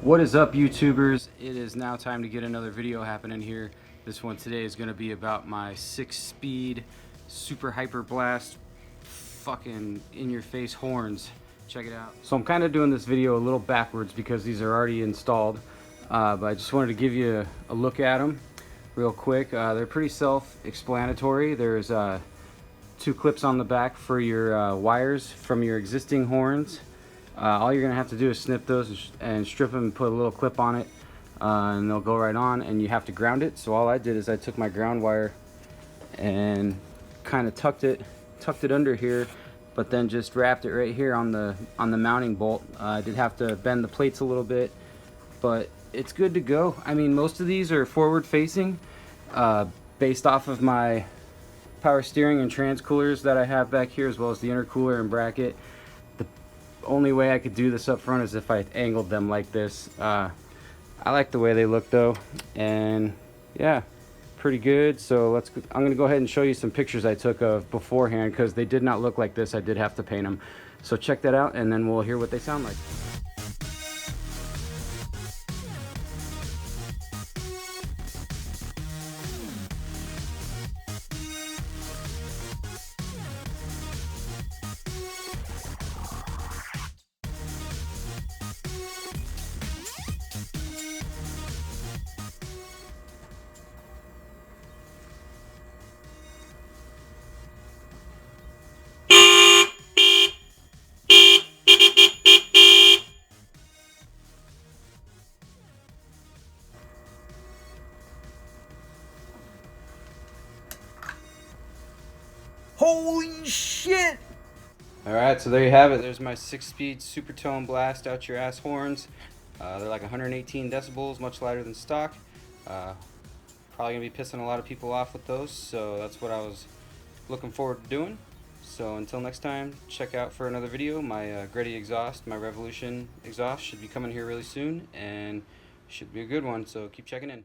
What is up, YouTubers? It is now time to get another video happening here. This one today is going to be about my 6-speed super hyper blast fucking in-your-face horns. Check it out. So I'm kind of doing this video a little backwards because these are already installed, but I just wanted to give you a look at them real quick. They're pretty self-explanatory. There's 2 clips on the back for your wires from your existing horns. All you're gonna have to do is snip those and strip them and put a little clip on it, and they'll go right on. And you have to ground it. So all I did is I took my ground wire and kind of tucked it under here, but then just wrapped it right here on the mounting bolt. I did have to bend the plates a little bit, but it's good to go. I mean, most of these are forward facing, based off of my power steering and trans coolers that I have back here, as well as the intercooler and bracket. The only way I could do this up front is if I angled them like this. I like the way they look though, and yeah, pretty good. So I'm gonna go ahead and show you some pictures I took of beforehand, because they did not look like this. I did have to paint them. So check that out, and then we'll hear what they sound like. Holy shit! Alright, so there you have it. There's my 6-speed super tone blast out your ass horns. They're like 118 decibels, much lighter than stock. Probably gonna be pissing a lot of people off with those, so that's what I was looking forward to doing. So until next time, check out for another video. My Gretty exhaust, my Revolution exhaust, should be coming here really soon, and should be a good one, so keep checking in.